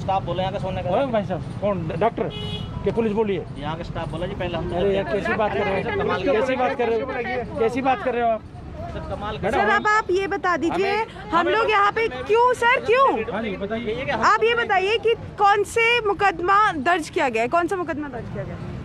Staff बोला यहाँ का सोने का। भाई साहब कौन डॉक्टर के पुलिस बोली है? यहाँ के स्टाफ बोला जी पहले हम। अरे यार कैसी बात कर रहे हो, कैसी बात कर रहे हो, कैसी बात कर रहे हो आप? कमाल। सर अब आप ये बता दीजिए हम लोग यहाँ पे क्यों सर क्यों? बताइए आप ये बताइए कि कौन से मुकदमा दर्ज किया गया है, कौन सा मुकदमा दर्ज किया गया है?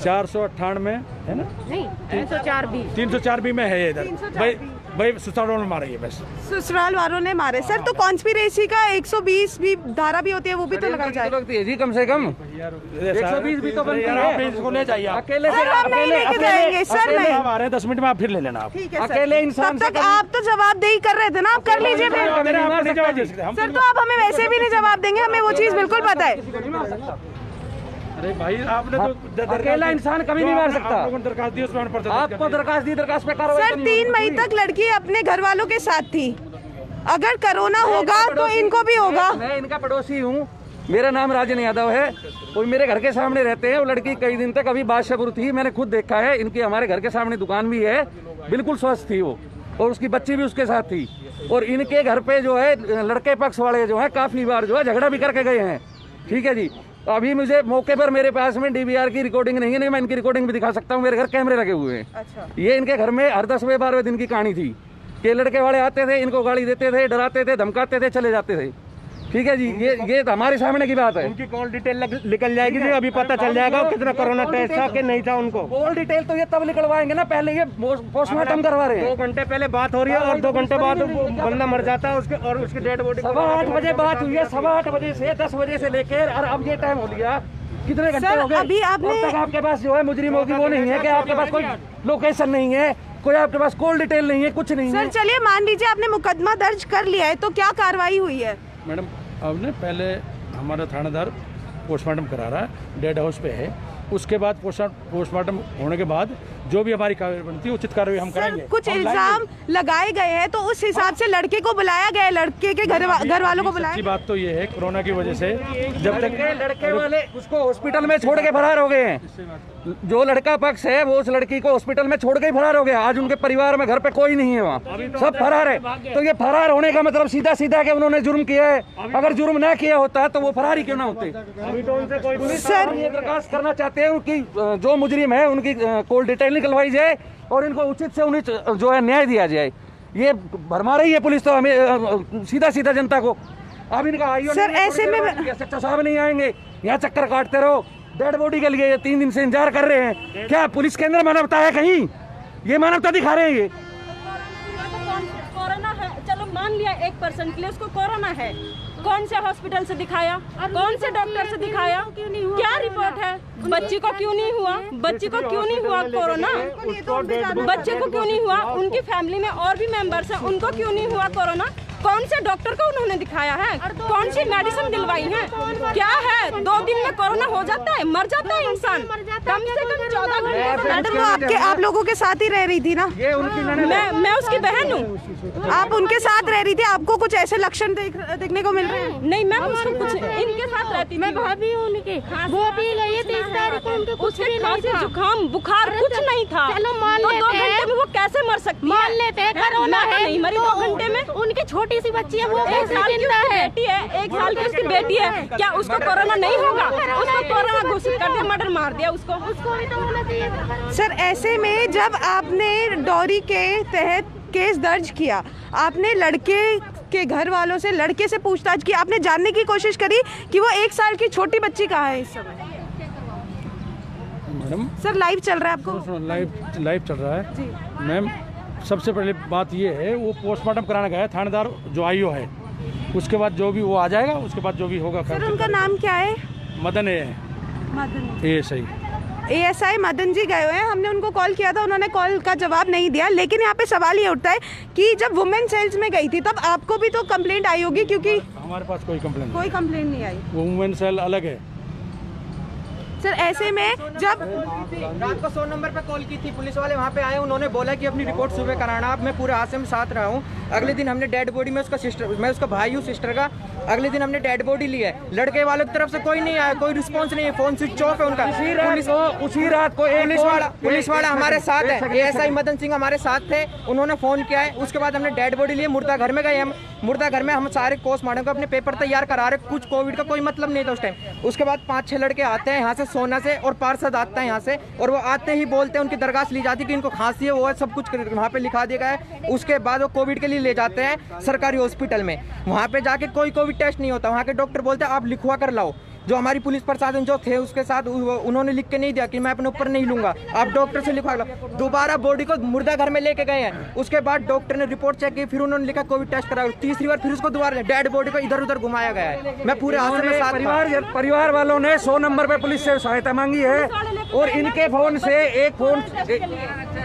498 है ना? नहीं 304B। 304B में है ये इधर। भाई ससुराल में मारा है बस। ससुराल वालों ने मारे सर, तो कॉन्स्पिरेसी का 120 भी धारा भी होती है, वो भी तो लगाई जाए जी कम से कम 120 भी तो बनती है। इसको ले जाइए अकेले सर, हम नहीं लेके जाएंगे सर, नहीं। हम आ रहे हैं 10 मिनट में, आप फिर ले लेना आप। ठीक है अकेले इंसान तब तक आप तो जवाबदेही कर रहे थे ना, आप कर लीजिए फिर। सर तो आप हमें वैसे भी नहीं जवाब देंगे, हमें वो चीज बिल्कुल पता है। अरे भाई आपने तो अकेला इंसान कभी नहीं मार सकता। दरखास्त दी, उसमें आपको दरखास्त दी, दरखास्त पे कार्रवाई सर 3 मई तक लड़की अपने घर वालों के साथ थी, अगर कोरोना होगा तो इनको भी होगा। मैं इनका पड़ोसी हूँ, मेरा नाम राजन यादव है, वो मेरे घर के सामने रहते हैं। वो लड़की कई दिन तक अभी बादशाहपुर थी, मैंने खुद देखा है। इनकी हमारे घर के सामने दुकान भी है, बिल्कुल स्वस्थ थी वो, और उसकी बच्ची भी उसके साथ थी। और इनके घर पे जो है लड़के पक्ष वाले जो है काफी बार जो है झगड़ा भी करके गए हैं। ठीक है जी, अभी मुझे मौके पर मेरे पास में डीवीआर की रिकॉर्डिंग नहीं है, नहीं मैं इनकी रिकॉर्डिंग भी दिखा सकता हूँ, मेरे घर कैमरे लगे हुए हैं। अच्छा। ये इनके घर में हर 10वें 12वें दिन की कहानी थी कि लड़के वाले आते थे, इनको गाली देते थे, डराते थे, धमकाते थे, चले जाते थे। ठीक है जी, ये हमारे सामने की बात है। उनकी कॉल डिटेल निकल जाएगी जी, अभी पता चल जाएगा कितना कोरोना टेस्ट था कि नहीं था उनको। कॉल डिटेल तो ये तब निकलवाएंगे ना, पहले ये पोस्टमार्टम करवा रहे हैं। 2 घंटे पहले बात हो रही है और 2 घंटे बाद बंदा मर जाता है उसके, और उसकी डेड बॉडी 8:15 बजे बात हुई है, 8:15 बजे से 10 बजे से लेकर, और अब ये टाइम हो गया, कितने घंटे हो गए? अभी आपने अब तक आपके पास जो है मुजरिमों की वो नहीं है कि आपके पास कोई लोकेशन नहीं है, कोई आपके पास कॉल डिटेल नहीं है, कुछ नहीं है। सर चलिए मान लीजिए आपने मुकदमा दर्ज कर लिया है, तो क्या कार्रवाई हुई है? मैडम अब ने पहले हमारा थानेदार पोस्टमार्टम करा रहा है, डेड हाउस पे है, उसके बाद पोस्टमार्टम होने के बाद जो भी हमारी कार्रवाई बनती है उचित कार्रवाई हम करेंगे। कुछ इल्जाम लगाए गए हैं, तो उस हिसाब से लड़के को बुलाया गया है, लड़के के घर वालों को बुलाया। अच्छी बात तो ये है कोरोना की वजह से जब तक लड़के वाले उसको हॉस्पिटल में छोड़ के फरार हो गए हैं। जो लड़का पक्ष है वो उस लड़की को हॉस्पिटल में छोड़ के ही फरार हो गया। आज उनके परिवार में घर पे कोई नहीं है, वहाँ सब फरार है। तो ये फरार होने का मतलब सीधा सीधा कि उन्होंने जुर्म किया है। अगर जुर्म ना किया होता तो वो फरार ही क्यों ना होते। सर ये दरखास्त करना चाहते हैं उनकी जो मुजरिम है उनकी कॉल डिटेल निकलवाई जाए और इनको उचित से उन्हें जो है न्याय दिया जाए। ये भरमा रही है पुलिस तो हमें सीधा सीधा जनता को। अब इनका आईओ सर ऐसे में सच्चा साहब नहीं आएंगे, यहाँ चक्कर काटते रहो डेड बॉडी के लिए। ये 3 दिन से इंतजार कर रहे हैं। क्या पुलिस के अंदर मानवता है? कहीं ये मानवता दिखा रहे हैं ये। कोरोना है, चलो मान लिया 1% के लिए उसको कोरोना है, कौन से हॉस्पिटल से दिखाया, कौन से डॉक्टर से दिखाया, क्या रिपोर्ट है? बच्ची को क्यों नहीं हुआ? बच्ची को क्यों नहीं हुआ कोरोना? बच्चे को क्यों नहीं हुआ? उनकी फैमिली में और भी मेंबर्स हैं, उनको क्यों नहीं हुआ कोरोना? कौन से डॉक्टर को उन्होंने दिखाया है? कौन सी मेडिसिन दिलवाई है? क्या है 2 दिन में कोरोना हो जाता है, मर जाता है इंसान। कम से कम 14 घंटे। मैडम वो आप लोगों के साथ ही रह रही थी ना? मैं उसकी बहन हूँ। आप उनके साथ रह रही थी, आपको कुछ ऐसे लक्षण देखने को मिल रहे हैं? नहीं मैम, उसको कुछ इनके साथ रहती थी। मैं भाभी हूँ उनके, वो भी गई है 30 तारीख को, उनको कुछ भी नहीं था, जुकाम बुखार कुछ नहीं था। चलो मान लेते हैं, 2 घंटे में वो कैसे मर सकती है? मान लेते हैं कोरोना है, नहीं मरी 2 घंटे में। उनकी छोटी सी बच्ची है, वो 1 साल की उसकी बेटी है, 1 साल की उसकी बेटी है, क्या उसको कोरोना नहीं होगा? उसको कोरोना घोषित कर दिया, मर्डर मार दिया उसको भी तो होना चाहिए। सर ऐसे में जब आपने डॉरी के तहत केस दर्ज किया, आपने लड़के के घर वालों से, लड़के से पूछताछ की, आपने जानने की कोशिश करी कि वो 1 साल की छोटी बच्ची कहाँ है इस समय? मैडम सर लाइव चल रहा है आपको? लाइव चल रहा है मैम। सबसे पहले बात ये है, वो पोस्टमार्टम कराने गया है थानेदार जो आईओ है, उसके बाद जो भी वो आ जाएगा, उसके बाद जो भी होगा। सर उनका नाम क्या है? मदन है। मदन ये सही ASI मदन जी गए हुए हैं, हमने उनको कॉल किया था, उन्होंने कॉल का जवाब नहीं दिया। लेकिन यहाँ पे सवाल ये उठता है कि जब वुमेन सेल्स में गई थी तब आपको भी तो कंप्लेंट आई होगी, क्योंकि हमारे पास कोई कंप्लेंट नहीं आई। वो वुमेन सेल अलग है। सर ऐसे में जब रात को 100 नंबर पे कॉल की थी, पुलिस वाले वहाँ पे आए, उन्होंने बोला कि अपनी रिपोर्ट सुबह कराना। अब मैं पूरे हादसे में साथ रहा हूँ। अगले दिन हमने डेड बॉडी में उसका सिस्टर, मैं उसका भाई हूँ सिस्टर का, अगले दिन हमने डेड बॉडी ली है, लड़के वालों की तरफ से कोई नहीं आया, कोई रिस्पांस नहीं है, फोन स्विच ऑफ है उनका। उसी रात को पुलिस वाला हमारे साथ है, ASI मदन सिंह हमारे साथ थे, उन्होंने फोन किया है। उसके बाद हमने डेड बॉडी लिए, मुर्दा घर में गए हम। मुर्दा घर में हम सारे पोस्टमार्टम को अपने पेपर तैयार करा रहे, कुछ कोविड का कोई मतलब नहीं था उस टाइम। उसके बाद 5-6 लड़के आते हैं यहाँ से सोना से, और पार्षद आता है यहाँ से, और वो आते ही बोलते हैं, उनकी दरखास्त ली जाती है कि इनको खांसी है, वो है, सब कुछ वहाँ पे लिखा दिया गया है। उसके बाद वो कोविड के लिए ले जाते हैं सरकारी हॉस्पिटल में। वहाँ पे जाके कोई कोविड टेस्ट नहीं होता, वहाँ के डॉक्टर बोलते हैं आप लिखवा कर लाओ। जो हमारी पुलिस प्रशासन जो थे उसके साथ उन्होंने लिख के नहीं दिया कि मैं अपने ऊपर नहीं लूंगा, आप डॉक्टर से लिखवा लो। दोबारा बॉडी को मुर्दा घर में लेके गए हैं, उसके बाद डॉक्टर ने रिपोर्ट चेक की, फिर उन्होंने लिखा कोविड टेस्ट कराओ। तीसरी बार फिर उसको दोबारा डेड बॉडी को इधर उधर घुमाया गया है। मैं पूरे हादसे में साथ था। परिवार वालों ने 100 नंबर पे पुलिस से सहायता मांगी है, और इनके फोन से एक फोन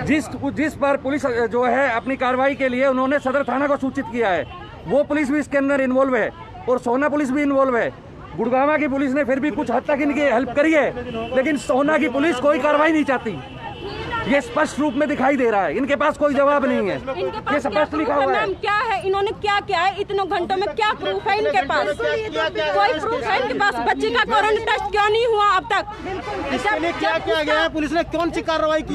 जिस पर पुलिस जो है अपनी कार्रवाई के लिए उन्होंने सदर थाना को सूचित किया है, वो पुलिस भी इसके अंदर इन्वॉल्व है, और सोना पुलिस भी इन्वॉल्व है। गुड़गावा की पुलिस ने फिर भी कुछ हद तक इनकी हेल्प करी है, लेकिन सोना की पुलिस कोई कार्रवाई नहीं चाहती। ये स्पष्ट रूप में दिखाई दे रहा है, इनके पास कोई जवाब नहीं है, ये स्पष्ट लिखा हुआ है। क्या है, इन्होंने क्या किया है इतनों घंटों में, क्या प्रूफ है इनके पास? कोई प्रूफ है इनके पास? बच्ची का कोरोना टेस्ट क्यों नहीं हुआ अब तक? इसके लिए क्या किया गया है? पुलिस ने कौन सी कार्रवाई की?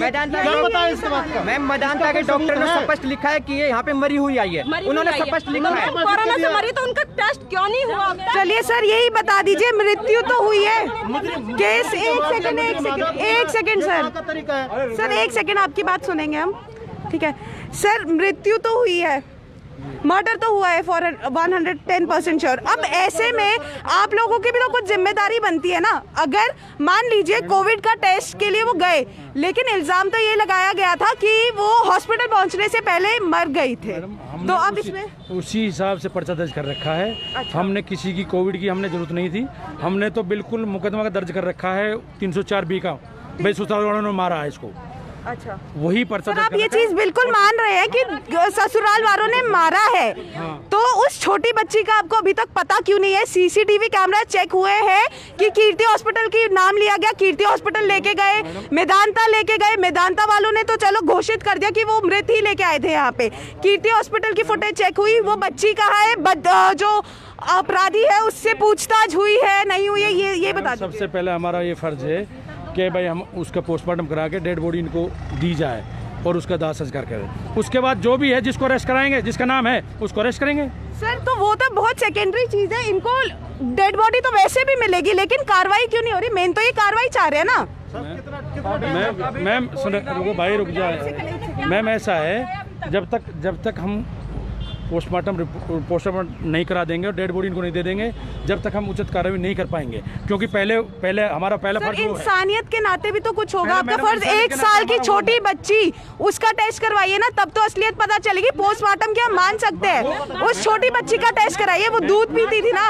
मैम मैदानता के डॉक्टर ने स्पष्ट लिखा है कि ये यहाँ पे मरी हुई आई है, उन्होंने स्पष्ट लिखा है। कोरोना से मरी तो उनका टेस्ट क्यों नहीं हुआ? चलिए सर यही बता दीजिए, मृत्यु तो हुई है, केस एक सेकंड सर एक सेकंड आपकी बात सुनेंगे हम, ठीक है सर। मृत्यु तो हुई है, मर्डर तो हुआ है फॉर 110% श्योर। अब ऐसे में आप लोगों की भी तो कुछ जिम्मेदारी बनती है ना। अगर मान लीजिए कोविड का टेस्ट के लिए वो गए, लेकिन इल्जाम तो ये लगाया गया था कि वो हॉस्पिटल पहुंचने से पहले मर गई थे, तो अब इसमें उसी हिसाब से पर्चा दर्ज कर रखा है। अच्छा। हमने किसी की कोविड की हमने जरूरत नहीं थी, हमने तो बिल्कुल मुकदमा का दर्ज कर रखा है 304B का, भाई ससुराल वालों ने मारा है इसको। अच्छा, वही पर्चा। आप ये चीज बिल्कुल मान रहे हैं कि ससुराल वालों ने मारा है। हाँ। तो उस छोटी बच्ची का आपको अभी तक पता क्यों नहीं है? CCTV कैमरा चेक हुए हैं कि कीर्ति हॉस्पिटल की नाम लिया गया, कीर्ति हॉस्पिटल लेके गए, मेदांता लेके गए, मेदांता वालों ने तो चलो घोषित कर दिया कि वो मृत ही लेके आए थे यहाँ पे। कीर्ति हॉस्पिटल की फुटेज चेक हुई, वो बच्ची कहाँ है, जो अपराधी है उससे पूछताछ हुई है नहीं हुई है, ये बता दीजिए। सबसे पहले हमारा ये फर्ज है कि भाई हम उसका पोस्टमार्टम करा के डेड बॉडी इनको दी जाए और उसका दाह संस्कार करें। उसके बाद जो भी है जिसको अरेस्ट कराएंगे, जिसका नाम है उसको अरेस्ट करेंगे। सर तो वो तो बहुत सेकेंडरी चीज है, इनको डेड बॉडी तो वैसे भी मिलेगी, लेकिन कार्रवाई क्यों नहीं हो रही? मेन तो ये कार्रवाई चाह रहे हैं ना। मैम सुनो, रुको भाई रुक जाए मैम। ऐसा है जब तक हम पोस्टमार्टम नहीं करा देंगे और डेड बॉडी इनको नहीं दे देंगे, जब तक हम उचित कार्रवाई नहीं कर पाएंगे, क्योंकि पहले हमारा पहला फर्ज इंसानियत के नाते भी तो कुछ होगा। आपका फर्ज 1 साल की छोटी बच्ची, उसका टेस्ट करवाइए ना, तब तो असलियत पता चलेगी। पोस्टमार्टम क्या मान सकते हैं? उस छोटी बच्ची का टेस्ट कराइए, वो दूध पीती थी ना।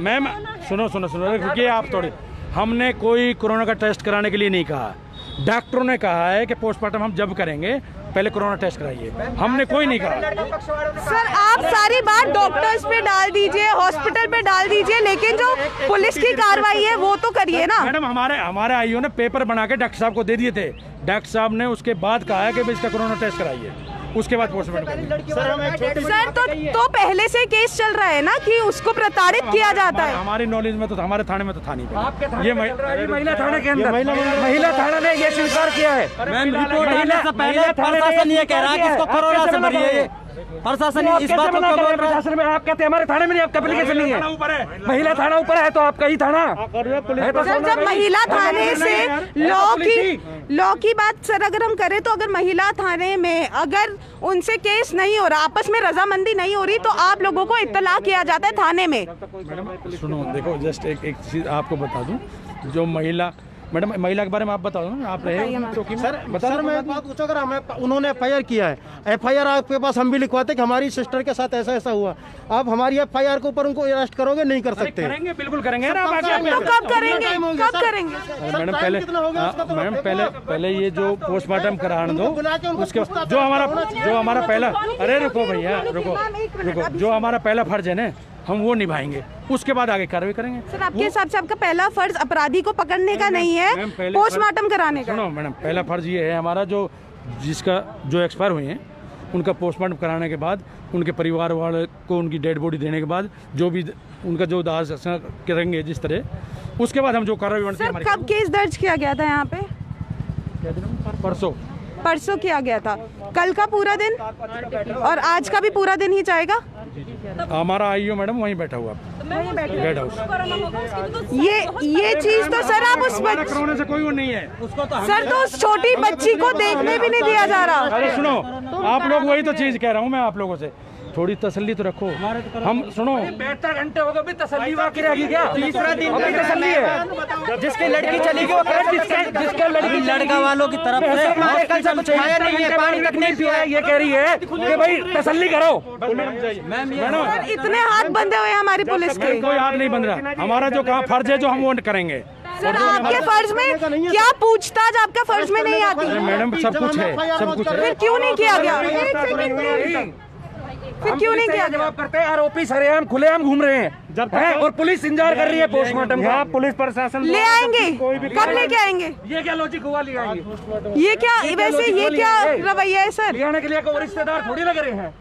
मैम सुनो रुकिए आप थोड़ी। हमने कोई कोरोना का टेस्ट कराने के लिए नहीं कहा, डॉक्टरों ने कहा है कि पोस्टमार्टम हम जब करेंगे पहले कोरोना टेस्ट कराइए, हमने कोई नहीं कहा। सर आप सारी बात डॉक्टर्स पे डाल दीजिए, हॉस्पिटल पे डाल दीजिए, लेकिन जो पुलिस की कार्रवाई है वो तो करिए ना। मैडम हमारे आईओ ने पेपर बना के डॉक्टर साहब को दे दिए थे, डॉक्टर साहब ने उसके बाद कहा है कि भाई इसका कोरोना टेस्ट कराइए, उसके बाद पोस्टमार्टम। सर तो पहले से केस चल रहा है ना कि उसको प्रताड़ित किया जाता है। हमारी नॉलेज में तो हमारे थाने में तो था नहीं। ये महिला थाने के अंदर महिला थाना ने ये स्वीकार किया है। प्रशासन ये कह रहा है कि इसको कोरोना से मरी है। प्रशासन इस बात को प्रशासन में आप कहते हैं हमारे थाने में नहीं, आपका एप्लीकेशन नहीं है। महिला थाना ऊपर है तो आपका ही थाना। सर जब महिला थाने से लॉ की बात सर अगर हम करें, तो अगर महिला थाने में अगर उनसे केस नहीं हो रहा, आपस में रजामंदी नहीं हो रही, तो आप लोगों को इत्तला किया जाता है थाने में। सुनो देखो, जस्ट एक चीज आपको बता दूं, जो महिला के बारे में आप बता दो ना, आप रहे सर मैं एक बात पूछो, अगर हमें उन्होंने FIR किया है, FIR आपके पास हम भी लिखवाते कि हमारी सिस्टर के साथ ऐसा हुआ, आप हमारी FIR के ऊपर उनको अरेस्ट करोगे? नहीं कर सकते। करेंगे, बिल्कुल करेंगे ना। कब करेंगे? मैडम पहले ये जो पोस्टमार्टम कराने दो, उसके जो हमारा पहला, अरे रुको भैया रुको, जो हमारा पहला फर्ज है ना हम वो निभाएंगे, उसके बाद आगे कार्रवाई करेंगे। सर आपके हिसाब से आपका पहला फर्ज अपराधी को पकड़ने का नहीं है, पोस्टमार्टम कराने का। सुनो मैडम, पहला फर्ज ये है हमारा जो एक्सपायर हुए हैं उनका पोस्टमार्टम कराने के बाद, उनके परिवार वाले को उनकी डेड बॉडी देने के बाद, जो भी उनका जो दाह संस्कार करेंगे जिस तरह, उसके बाद हम जो कार्रवाई बनती है सर हमारी। कब केस दर्ज किया गया था यहाँ पे? परसों किया गया था। कल का पूरा दिन और आज का भी पूरा दिन ही जाएगा? हमारा आईओ मैडम वहीं बैठा हुआ गेट हाउस। कोरोना होगा उसकी भी तो ये चीज तो सर आप उस कोरोना से कोई वो नहीं है। सर तो उस छोटी बच्ची को देखने भी नहीं दिया जा रहा। अरे सुनो, आप लोग वही तो चीज कह रहा हूँ मैं आप लोगों से, थोड़ी तसल्ली तो रखो। हम सुनो, 72 घंटे हो गए, अभी तसल्ली बाकी रहेगी क्या? तीसरा दिन अभी तसल्ली है। जिसकी लड़की चली गई वो जिसका लड़की लड़का वालों की तरफ से हमारे कल से कुछ खाया नहीं है, पानी तक नहीं पिया है। ये कह रही है कि भाई तसल्ली करो। मैडम सर इतने हाथ बंधे हुए हैं हमारी पुलिस के। कोई हाथ नहीं बंध रहा, हमारा जो काम फर्ज है जो हम वो करेंगे। सर आपके फर्ज में क्या पूछताछ आपका फर्ज में नहीं आती? मैडम सब कुछ है, सब कुछ है। फिर क्यों नहीं किया गया? फिर क्यों नहीं किया गया? जवाब करते हैं, आरोपी सरेआम खुलेआम घूम रहे हैं और पुलिस इंतजार कर रही है पोस्टमार्टम का। पुलिस प्रशासन ले आएंगे, कब लेके आएंगे? ये क्या लॉजिक हुआ? ले आएंगे? ये क्या वैसे ये क्या रवैया है सर? ले आने के लिए कोई रिश्तेदार थोड़ी लग रहे हैं।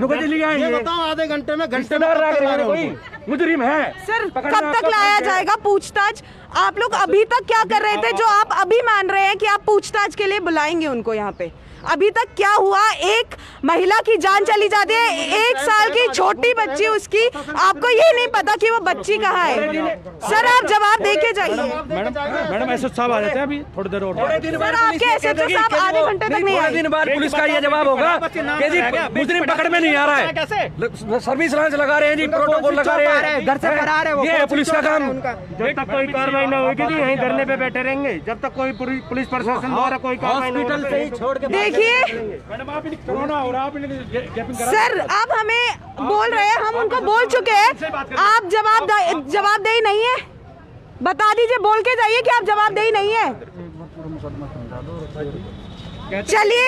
रुको जी, ले आएंगे। ये बताओ आधे घंटे में रिश्तेदार लग रहे हैं, कोई मुजरिम है। सर कब तक लाया जाएगा पूछताछ? आप लोग अभी तक क्या कर रहे थे जो आप अभी मान रहे हैं कि आप पूछताछ के लिए बुलाएंगे उनको यहाँ पे? अभी तक क्या हुआ? एक महिला की जान चली जाती है, 1 साल की छोटी बच्ची उसकी, आपको ये नहीं पता कि वो बच्ची कहाँ है? सर आप जवाब दे के जाइए। मैडम ऐसे साहब आ जाते हैं अभी थोड़ी देर और। सर आपके ऐसे तो साहब आधे घंटे तक नहीं आए। दिन बाद पुलिस का ये जवाब होगा कि जी मुजरिम पकड़ में नहीं आ रहा है, सर्विस लांच लगा रहे हैं जी, प्रोटोकॉल लगा रहे हैं, घर से फरार है वो। ये है पुलिस का काम। जब तक कोई कार्रवाई न होगी जी यहीं धरने पे बैठे रहेंगे, जब तक कोई पुलिस प्रशासन द्वारा कोई कार्रवाई न होगी। देखिए मैडम आप कोरोना हो रहा, आप गैपिंग करा। सर आप हमें बोल रहे हैं, हम उनको बोल चुके हैं, आप जवाबदेही नहीं है। बता दीजिए, बोल के जाइए कि आप जवाबदेही नहीं है। चलिए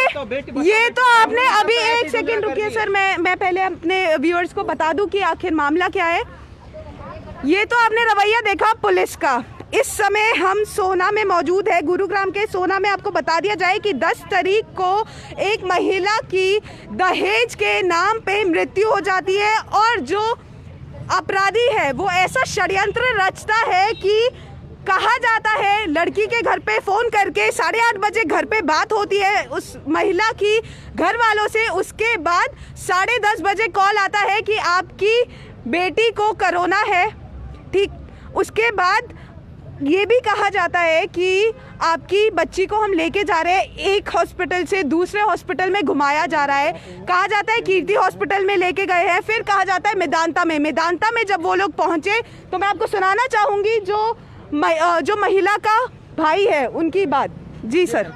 ये तो आपने अभी 1 सेकंड रुकिए सर, मैं पहले अपने व्यूअर्स को बता दूं कि आखिर मामला क्या है। ये तो आपने रवैया देखा पुलिस का। इस समय हम सोना में मौजूद है, गुरुग्राम के सोना में। आपको बता दिया जाए कि 10 तारीख को एक महिला की दहेज के नाम पे मृत्यु हो जाती है और जो अपराधी है वो ऐसा षड्यंत्र रचता है कि कहा जाता है लड़की के घर पे फोन करके 8:30 बजे घर पे बात होती है उस महिला की घर वालों से। उसके बाद 10:30 बजे कॉल आता है कि आपकी बेटी को कोरोना है, ठीक। उसके बाद ये भी कहा जाता है कि आपकी बच्ची को हम लेके जा रहे हैं, एक हॉस्पिटल से दूसरे हॉस्पिटल में घुमाया जा रहा है। कहा जाता है कीर्ति हॉस्पिटल में लेके गए हैं, फिर कहा जाता है मेदांता में जब वो लोग पहुंचे तो मैं आपको सुनाना चाहूँगी जो महिला का भाई है उनकी बात। जी सर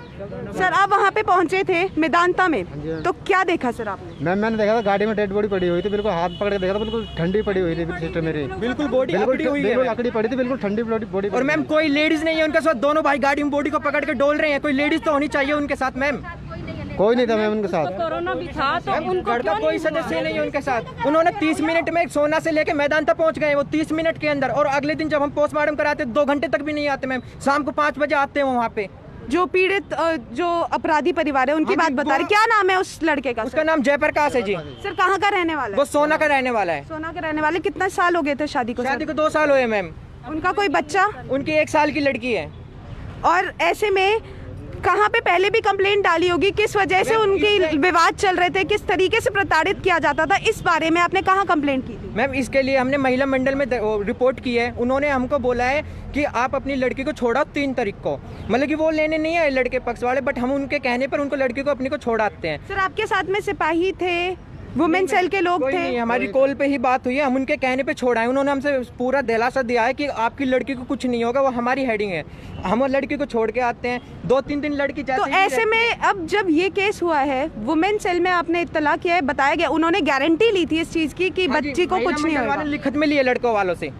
आप वहाँ पे पहुँचे थे मेदांता में, तो क्या देखा सर आपने? मैंने देखा था गाड़ी में डेड बॉडी पड़ी हुई थी, बिल्कुल हाथ पकड़ के देखा था, बिल्कुल ठंडी पड़ी हुई थी सिस्टर मेरी, बिल्कुल बॉडी अकड़ी हुई है, बिल्कुल अकड़ी पड़ी थी, बिल्कुल ठंडी बॉडी। और मैम कोई लेडीज नहीं है उनके साथ, दोनों भाई गाड़ी में बॉडी को पकड़ के डोल रहे हैं। कोई लेडीज तो होनी चाहिए उनके साथ मैम। कोई नहीं था मैम उनके साथ। कोरोना भी था तो उनको घर का क्यों कोई नहीं हुआ? सदस्य नहीं है उनके साथ। उन्होंने 30 मिनट में सोना से लेके मैदान तक पहुंच गए वो 30 मिनट के अंदर। और अगले दिन जब हम पोस्टमार्टम कराते 2 घंटे तक भी नहीं आते मैम, शाम को 5 बजे आते हैं वहाँ पे। जो पीड़ित जो अपराधी परिवार है उनकी बात बता रहे, क्या नाम है उस लड़के का? उसका नाम जयप्रकाश है जी। सर कहाँ का रहने वाला है? वो सोना का रहने वाला है। सोना के रहने वाले। कितना साल हो गए थे शादी को? शादी को 2 साल हुए मैम। उनका कोई बच्चा? उनकी 1 साल की लड़की है। और ऐसे में कहाँ पे पहले भी कंप्लेंट डाली होगी, किस वजह से उनकी विवाद चल रहे थे, किस तरीके से प्रताड़ित किया जाता था, इस बारे में आपने कहाँ कंप्लेंट की थी? मैम इसके लिए हमने महिला मंडल में रिपोर्ट की है। उन्होंने हमको बोला है कि आप अपनी लड़की को छोड़ाओ 3 तारीख को। मतलब कि वो लेने नहीं आए लड़के पक्ष वाले, बट हम उनके कहने पर उनको लड़की को अपनी को छोड़ाते हैं। सर आपके साथ में सिपाही थे, वुमेन सेल के लोग कोई थे? नहीं, हमारी कॉल पे ही बात हुई है, हम उनके कहने पे छोड़ाए। उन्होंने हमसे पूरा दिलासा दिया है कि आपकी लड़की को कुछ नहीं होगा, वो हमारी हेडिंग है। हम लड़की को छोड़ के आते हैं, 2-3 दिन लड़की जाती तो ऐसे में अब जब ये केस हुआ है वुमेन सेल में आपने इत्तला किया है, बताया गया उन्होंने गारंटी ली थी इस चीज की कि बच्ची को कुछ नहीं होगा। लिखित में लिए लड़कों वालों से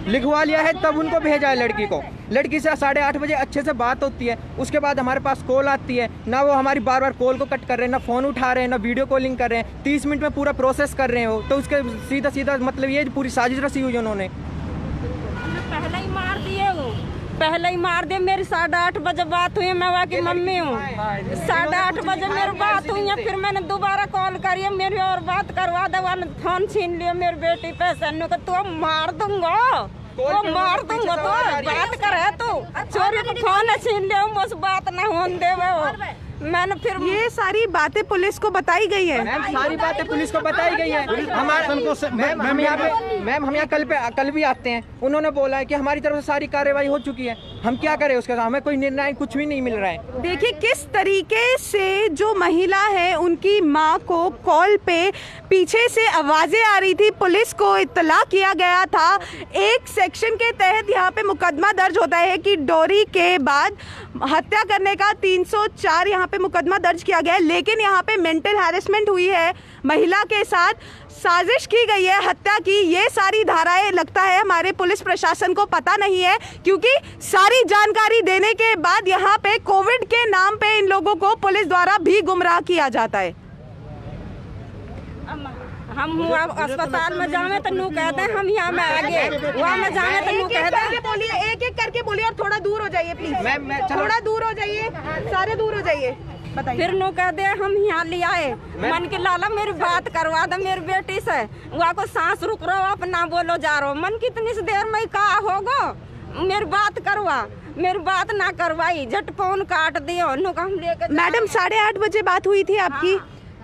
लिखवा लिया है, तब उनको भेजा है लड़की को। लड़की से 8:30 बजे अच्छे से बात होती है, उसके बाद हमारे पास कॉल आती है। ना वो हमारी बार कॉल को कट कर रहे हैं, ना फोन उठा रहे हैं, ना वीडियो कॉलिंग कर रहे हैं। 30 मिनट में पूरा प्रोसेस कर रहे हैं वो। तो उसके सीधा मतलब ये पूरी साजिश रची हुई है उन्होंने। पहले ही मार दिए वो। पहले ही मार दे। मेरी 8:30 बजे बात हुई, मैं वहाँ की मम्मी हूँ। 8:30 बजे मेरी बात हुई है, फिर मैंने दोबारा कॉल करी, मेरी और बात करवा दे। फोन छीन लिया मेरी बेटी पे, सन्नू को तो मार दूंगा, तो मार दूंगा, तो बात करे तू चोरी को फोन छीन लिया, उस बात न होने दे। मैंने फिर ये सारी बातें पुलिस को बताई गई है। मैम सारी बातें पुलिस को बताई गई है। हमारे मैम हम यहाँ कल भी आते हैं, उन्होंने बोला है कि हमारी तरफ से सारी कार्रवाई हो चुकी है, हम क्या करें उसके साथ, हमें कोई निर्णय कुछ भी नहीं मिल रहा है। देखिए किस तरीके से जो महिला है उनकी मां को कॉल पे पीछे से आवाजें आ रही थी, पुलिस को इत्तला किया गया था। एक सेक्शन के तहत यहाँ पे मुकदमा दर्ज होता है कि डोरी के बाद हत्या करने का 304 यहाँ पे मुकदमा दर्ज किया गया है, लेकिन यहाँ पे मेंटल हैरेसमेंट हुई है, महिला के साथ साजिश की गई है हत्या की। ये सारी धाराएं लगता है हमारे पुलिस प्रशासन को पता नहीं है, क्योंकि सारी जानकारी देने के बाद यहाँ पे कोविड के नाम पे इन लोगों को पुलिस द्वारा भी गुमराह किया जाता है। हम अस्पताल में जावे तो नू कहते हैं हम यहाँ में आगे, वहाँ में जावे तो नू कहते हैं। बोलिए, एक करके बोलिए और थोड़ा दूर हो जाइए प्लीज, थोड़ा दूर हो जाइए, सारे दूर हो जाइए। फिर नो कह दे हम यहाँ ले आए, मन के लाला मेरी बात करवा दे मेरी बेटी से, वहाँ को सांस रुक रहा हो, अपना बोलो जा रहा हो, मन कितनी सी देर में कहा होगा, मेरी बात करवा, मेरी बात ना करवाई, झट फोन काट दियो। नो हम लेकर मैडम 8:30 बजे बात हुई थी आपकी,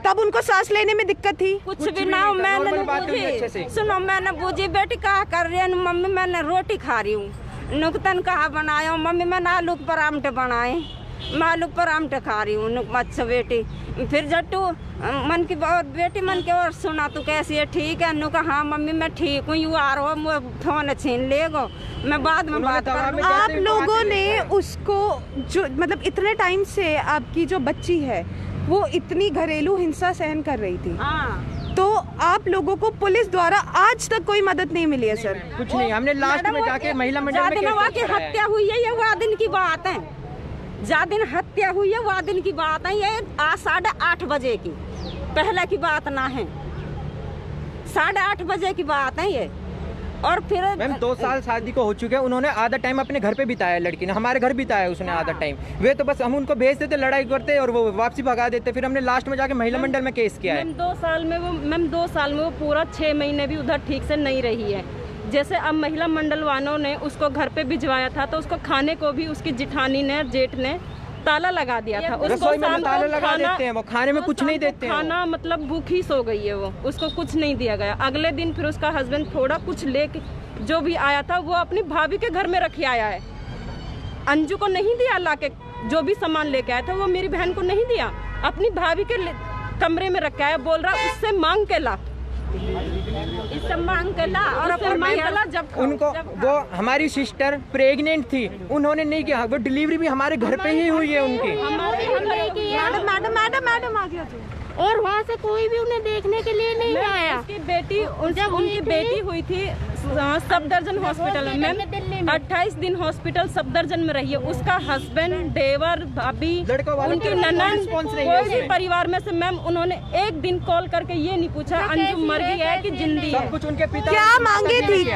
तब उनको सांस लेने में दिक्कत थी? कुछ भी ना, मैंने बूझी, सुनो मैंने बूझी, बेटी कहा कर रही है, मम्मी मैंने रोटी खा रही हूँ। नुकतन कहा बनाया, मम्मी मैंने आलू के परांठे बनाए, मैं आलू परांठे खा रही हूँ। अच्छा बेटी, फिर जट्टू मन की बहुत बेटी मन के और सुना, तू कैसी है, ठीक है? नु कहा हाँ मम्मी मैं ठीक हूँ, यू आ रहा हो, फोन छीन लेगो, मैं बाद में बात करूँ। आप लोगों ने उसको जो मतलब इतने टाइम से आपकी जो बच्ची है वो इतनी घरेलू हिंसा सहन कर रही थी, तो आप लोगों को पुलिस द्वारा आज तक कोई मदद नहीं मिली है? सर कुछ नहीं, हमने लास्ट में जाके महिला मंडल में केस हत्या हुई है, ये वह दिन की बात है, जा दिन हत्या हुई है वह दिन की बात है, ये आज 8:30 बजे की, पहले की बात ना है, 8:30 बजे की बात है ये। और फिर मैम 2 साल शादी को हो चुके हैं, उन्होंने आधा टाइम अपने घर पे बिताया, लड़की ने हमारे घर बिताया उसने आधा टाइम। वे तो बस हम उनको भेज देते, लड़ाई करते और वो वापसी भगा देते। फिर हमने लास्ट में जाके महिला मंडल में केस किया है। मैम 2 साल में वो पूरा 6 महीने भी उधर ठीक से नहीं रही है। जैसे अब महिला मंडल वालों ने उसको घर पे भिजवाया था, तो उसको खाने को भी उसकी जिठानी ने, जेठ ने ताला लगा दिया था। उसको ताला लगा देते हैं, वो खाने में कुछ नहीं देते हैं। खाना मतलब भूखी सो गई है वो, उसको कुछ नहीं दिया गया। अगले दिन फिर उसका हस्बैंड थोड़ा कुछ लेके जो भी आया था वो अपनी भाभी के घर में रखे आया है, अंजू को नहीं दिया लाके, जो भी सामान लेके आया था वो मेरी बहन को नहीं दिया, अपनी भाभी के कमरे में रखा है, बोल रहा उससे मांग के ला, इससे मांग के ला। और जब उनको वो हमारी सिस्टर प्रेग्नेंट थी, उन्होंने नहीं किया, वो डिलीवरी भी हमारे घर पे ही हुई है उनकी। मैडम आ गया और वहाँ से कोई भी उन्हें देखने के लिए नहीं आया। उसकी बेटी उनकी बेटी हुई थी सफदरजंग हॉस्पिटल में, मैम 28 दिन हॉस्पिटल सफदरजंग में रही है। उसका हस्बैंड, देवर, भाभी, उनकी ननद, कोई भी परिवार में से मैम उन्होंने एक दिन कॉल करके ये नहीं पूछा अंजू मर गई है कि जिंदी है। कुछ उनके पिता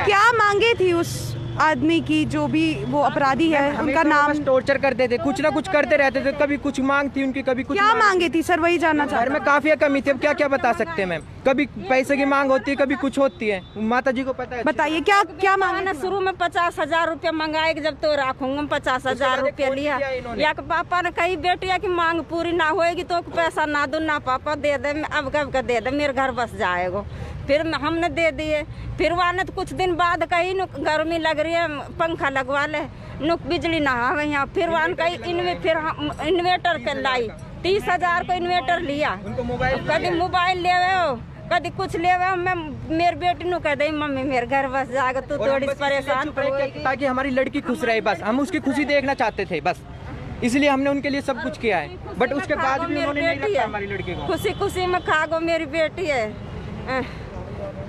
क्या मांगे थी उस आदमी की, जो भी वो अपराधी है, उनका नाम? टॉर्चर करते थे, कुछ ना कुछ करते रहते थे, कभी कुछ मांग थी उनकी, कभी कुछ क्या मांगे थी सर, वही जानना चाहते घर में काफी कमी थी। अब क्या क्या बता सकते हैं मैम, कभी पैसे की मांग होती है, कभी कुछ होती है, माता जी को पता है। बताइए क्या क्या मांगा? शुरू में 50,000 रुपया मंगाए, जब तो रखूंगा 50,000 रुपया लिया, या पापा ने कही बेटिया की मांग पूरी ना होएगी तो पैसा ना दो ना, पापा दे दे, अब कब दे दे, मेरे घर बस जाएगा। फिर हमने दे दिए। फिर वहाँ तो कुछ दिन बाद कहीं गर्मी लग रही है, पंखा लगवा ले, नुक बिजली ना आ गई यहाँ। फिर वहाँ कहीं इन्वेटर पे लाई, 30,000 को इन्वेटर लिया, कभी मोबाइल ले हो, कभी कुछ ले हो। मैं मेरी बेटी नु कह दी मम्मी मेरे घर बस जाएगा, तू थोड़ी परेशान, ताकि हमारी लड़की खुश रहे, बस हम उसकी खुशी देखना चाहते थे, बस इसलिए हमने उनके लिए सब कुछ किया है। बट उसके बाद भी उन्होंने नहीं रखा हमारी लड़की को। खुशी खुशी में खा गो मेरी बेटी है।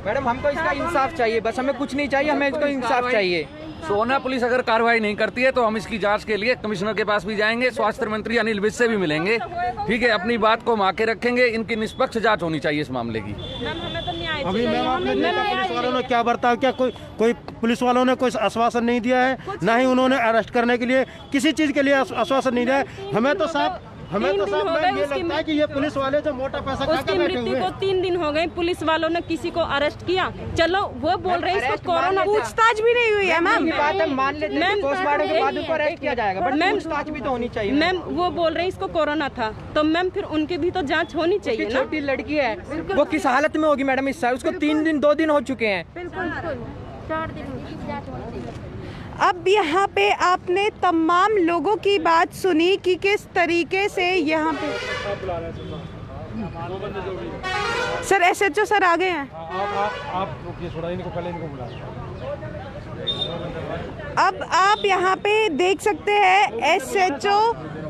मैडम हमको इसका इंसाफ चाहिए, बस हमें कुछ नहीं चाहिए, हमें इसको इंसाफ चाहिए। सोना पुलिस अगर कार्रवाई नहीं करती है तो हम इसकी जांच के लिए कमिश्नर के पास भी जाएंगे, स्वास्थ्य मंत्री अनिल विज से भी मिलेंगे, ठीक है। अपनी बात को माके रखेंगे, इनकी निष्पक्ष जांच होनी चाहिए इस मामले की। अभी मैम आपने देखा पुलिस वालों ने क्या बर्ताव किया, कोई पुलिस वालों ने कोई आश्वासन नहीं दिया है, ना ही उन्होंने अरेस्ट करने के लिए किसी चीज के लिए आश्वासन नहीं दिया है। हमें तो साहब मैम ये लगता है कि ये पुलिस वाले जो मोटा पैसा खा के बैठे हुए हैं। 3 दिन हो गए, पुलिस वालों ने किसी को अरेस्ट किया, चलो वो बोल रहे हैं इसको कोरोना पूछताछ भी नहीं हुई है मैम। ये बात हम मान लेते हैं, पोस्टमार्टम के बाद उनको अरेस्ट किया जाएगा, बट पूछताछ भी तो होनी चाहिए। मैम वो बोल रहे हैं इसको कोरोना था, तो मैम फिर उनकी भी तो जांच होनी चाहिए ना। छोटी लड़की है, वो किस हालत में होगी मैडम इस साल? उसको 2 दिन हो चुके हैं। 4 दिन की जांच होनी चाहिए। अब यहाँ पे आपने तमाम लोगों की बात सुनी कि किस तरीके से यहाँ पे सर SHO सर आ गए हैं। आप रुकिए थोड़ा, इनको पहले इनको बुला। अब आप यहाँ पे देख सकते हैं SHO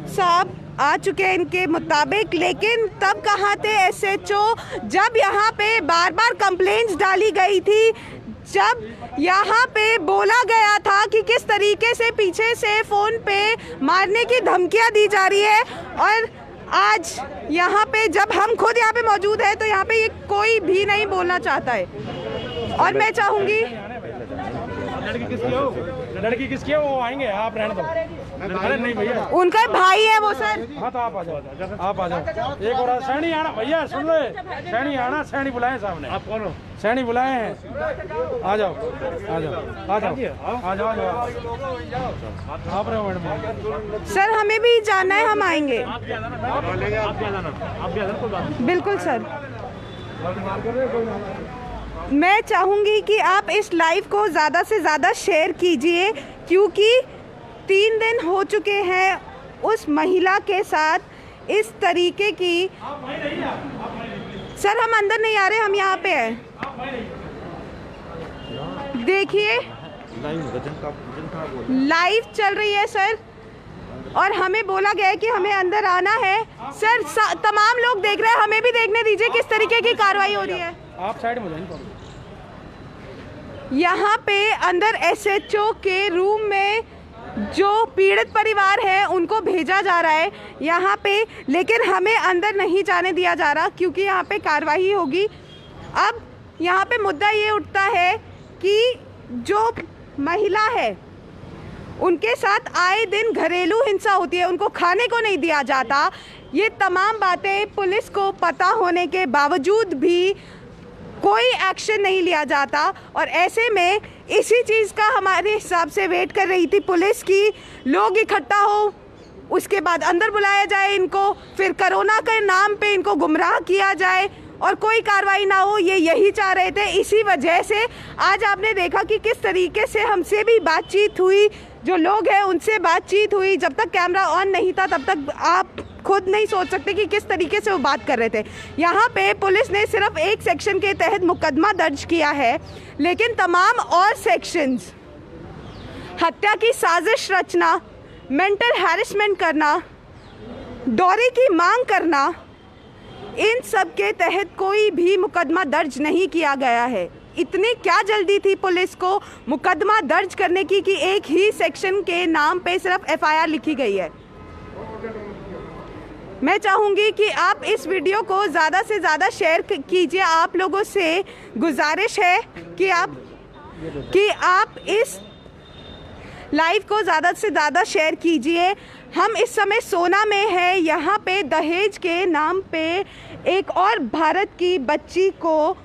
साहब आ चुके हैं इनके मुताबिक, लेकिन तब कहाँ थे SHO जब यहाँ पे बार बार कंप्लेंट्स डाली गई थी, जब यहाँ पे बोला गया था कि किस तरीके से पीछे से फ़ोन पे मारने की धमकियाँ दी जा रही है। और आज यहाँ पे जब हम खुद यहाँ पे मौजूद है तो यहाँ पे ये कोई भी नहीं बोलना चाहता है। और मैं चाहूँगी लड़की किसकी है वो आएंगे, आप रहने दो। अरे नहीं भैया, उनका भाई है वो सर। हाँ तो आप आ जाओ, आप आ जाओ। एक और सैनी आना भैया, सुन ले, सैनी आना, सैनी बुलाए साहब ने। आप कौन हो? सैनी बुलाए हैं, आ जाओ आ जाओ आ जाओ आ जाओ आ जाओ। आप रहो मैडम। सर हमें भी जाना है, हम आएंगे। बिल्कुल सर। मैं चाहूँगी कि आप इस लाइव को ज़्यादा से ज़्यादा शेयर कीजिए, क्योंकि 3 दिन हो चुके हैं उस महिला के साथ इस तरीके की। सर हम अंदर नहीं आ रहे, हम यहाँ पे हैं। देखिए लाइव चल रही है सर, और हमें बोला गया है कि हमें अंदर आना है। सर तमाम लोग देख रहे हैं, हमें भी देखने दीजिए किस तरीके की कार्रवाई हो रही है। आप साइड में जाइए। यहाँ पे अंदर SHO के रूम में जो पीड़ित परिवार है उनको भेजा जा रहा है यहाँ पे, लेकिन हमें अंदर नहीं जाने दिया जा रहा क्योंकि यहाँ पे कार्रवाई होगी। अब यहाँ पे मुद्दा ये उठता है कि जो महिला है उनके साथ आए दिन घरेलू हिंसा होती है, उनको खाने को नहीं दिया जाता। ये तमाम बातें पुलिस को पता होने के बावजूद भी कोई एक्शन नहीं लिया जाता, और ऐसे में इसी चीज़ का हमारे हिसाब से वेट कर रही थी पुलिस की लोग इकट्ठा हो, उसके बाद अंदर बुलाया जाए इनको, फिर कोरोना के नाम पे इनको गुमराह किया जाए और कोई कार्रवाई ना हो। ये यही चाह रहे थे। इसी वजह से आज आपने देखा कि किस तरीके से हमसे भी बातचीत हुई, जो लोग हैं उनसे बातचीत हुई। जब तक कैमरा ऑन नहीं था तब तक आप खुद नहीं सोच सकते कि किस तरीके से वो बात कर रहे थे। यहाँ पे पुलिस ने सिर्फ एक सेक्शन के तहत मुकदमा दर्ज किया है, लेकिन तमाम और सेक्शंस, हत्या की साजिश रचना, मेंटल हैरेसमेंट करना, डॉरी की मांग करना, इन सब के तहत कोई भी मुकदमा दर्ज नहीं किया गया है। इतनी क्या जल्दी थी पुलिस को मुकदमा दर्ज करने की कि एक ही सेक्शन के नाम पे सिर्फ FIR लिखी गई है। मैं चाहूँगी कि आप इस वीडियो को ज़्यादा से ज़्यादा शेयर कीजिए। आप लोगों से गुजारिश है कि आप इस लाइव को ज़्यादा से ज़्यादा शेयर कीजिए। हम इस समय सोना में है, यहाँ पे दहेज के नाम पे एक और भारत की बच्ची को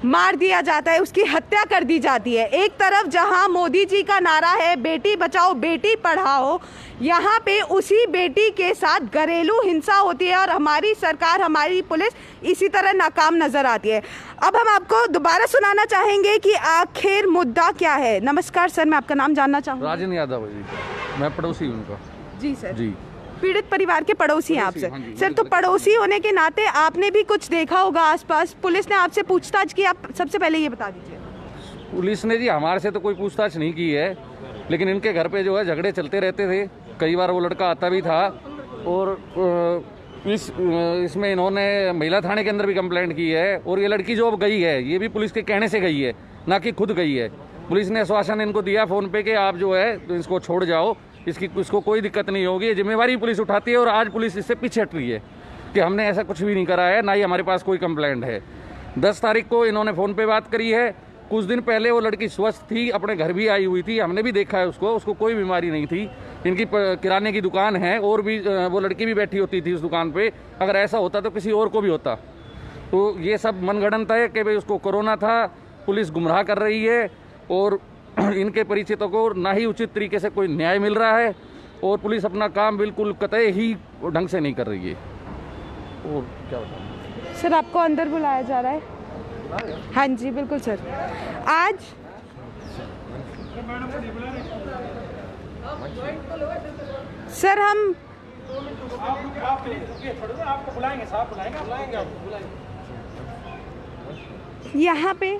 मार दिया जाता है, उसकी हत्या कर दी जाती है। एक तरफ जहां मोदी जी का नारा है बेटी बचाओ बेटी पढ़ाओ, यहाँ पे उसी बेटी के साथ घरेलू हिंसा होती है और हमारी सरकार, हमारी पुलिस इसी तरह नाकाम नज़र आती है। अब हम आपको दोबारा सुनाना चाहेंगे कि आखिर मुद्दा क्या है। नमस्कार सर, मैं आपका नाम जानना चाहूँगा। राजन यादव जी, मैं पड़ोसी हूँ उनका। जी सर। जी, पीड़ित परिवार के पड़ोसी हैं आप सर। हाँ जी, सर तो पड़ोसी होने के नाते आपने भी कुछ देखा होगा आसपास, पुलिस ने आपसे पूछताछ की, आप सबसे पहले ये बता दीजिए। पुलिस ने जी हमारे से तो कोई पूछताछ नहीं की है, लेकिन इनके घर पे जो है झगड़े चलते रहते थे। कई बार वो लड़का आता भी था, और इसमें इन्होंने महिला थाने के अंदर भी कंप्लेंट की है। और ये लड़की जो अब गई है ये भी पुलिस के कहने से गई है, ना कि खुद गई है। पुलिस ने आश्वासन इनको दिया फ़ोन पे कि आप जो है तो इसको छोड़ जाओ, इसको कोई दिक्कत नहीं होगी, ये जिम्मेवारी पुलिस उठाती है। और आज पुलिस इससे पीछे हट रही है कि हमने ऐसा कुछ भी नहीं करा है, ना ही हमारे पास कोई कंप्लेंट है। 10 तारीख को इन्होंने फ़ोन पे बात करी है। कुछ दिन पहले वो लड़की स्वस्थ थी, अपने घर भी आई हुई थी, हमने भी देखा है उसको कोई बीमारी नहीं थी। इनकी किराने की दुकान है और भी वो लड़की भी बैठी होती थी उस दुकान पे। अगर ऐसा होता तो किसी और को भी होता। तो ये सब मनगढ़ंत है कि भाई उसको कोरोना था, पुलिस गुमराह कर रही है और इनके परिचितों को ना ही उचित तरीके से कोई न्याय मिल रहा है और पुलिस अपना काम बिल्कुल कतई ही ढंग से नहीं कर रही है। और क्या बताऊं सर, आपको अंदर बुलाया जा रहा है। हाँ जी बिल्कुल सर। आज सर हम यहाँ पे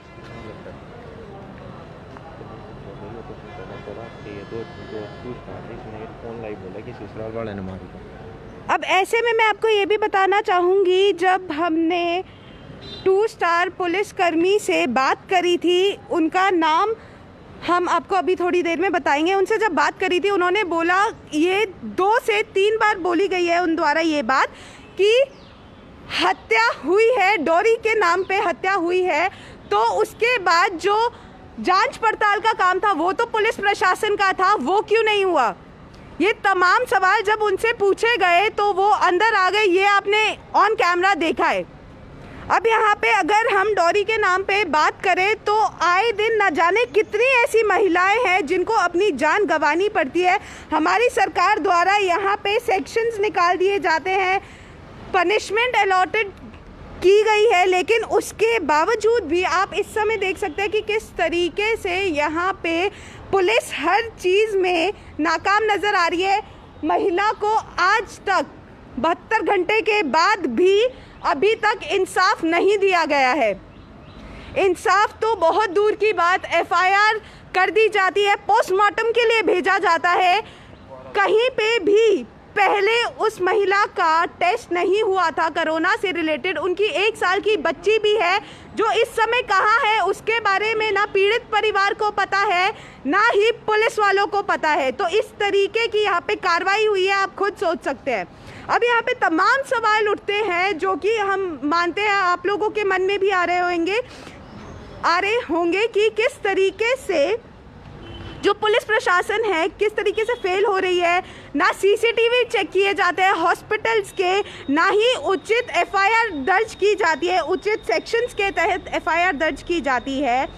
अब ऐसे में मैं आपको ये भी बताना चाहूँगी, जब हमने 2 स्टार पुलिसकर्मी से बात करी थी, उनका नाम हम आपको अभी थोड़ी देर में बताएंगे। उनसे जब बात करी थी उन्होंने बोला, ये 2 से 3 बार बोली गई है उन द्वारा ये बात कि हत्या हुई है, डोरी के नाम पे हत्या हुई है। तो उसके बाद जो जांच पड़ताल का काम था वो तो पुलिस प्रशासन का था, वो क्यों नहीं हुआ? ये तमाम सवाल जब उनसे पूछे गए तो वो अंदर आ गए। ये आपने ऑन कैमरा देखा है। अब यहाँ पे अगर हम डोरी के नाम पे बात करें तो आए दिन न जाने कितनी ऐसी महिलाएं हैं जिनको अपनी जान गंवानी पड़ती है। हमारी सरकार द्वारा यहाँ पे सेक्शंस निकाल दिए जाते हैं, पनिशमेंट अलॉटेड की गई है, लेकिन उसके बावजूद भी आप इस समय देख सकते हैं कि किस तरीके से यहाँ पे पुलिस हर चीज़ में नाकाम नज़र आ रही है। महिला को आज तक 72 घंटे के बाद भी अभी तक इंसाफ नहीं दिया गया है। इंसाफ तो बहुत दूर की बात, FIR कर दी जाती है, पोस्टमार्टम के लिए भेजा जाता है। कहीं पे भी पहले उस महिला का टेस्ट नहीं हुआ था कोरोना से रिलेटेड। उनकी 1 साल की बच्ची भी है जो इस समय कहाँ है उसके बारे में ना पीड़ित परिवार को पता है ना ही पुलिस वालों को पता है। तो इस तरीके की यहाँ पे कार्रवाई हुई है, आप खुद सोच सकते हैं। अब यहाँ पे तमाम सवाल उठते हैं जो कि हम मानते हैं आप लोगों के मन में भी आ रहे होंगे कि किस तरीके से जो पुलिस प्रशासन है किस तरीके से फेल हो रही है। ना CCTV चेक किए जाते हैं हॉस्पिटल्स के, ना ही उचित FIR दर्ज की जाती है, उचित सेक्शंस के तहत FIR दर्ज की जाती है,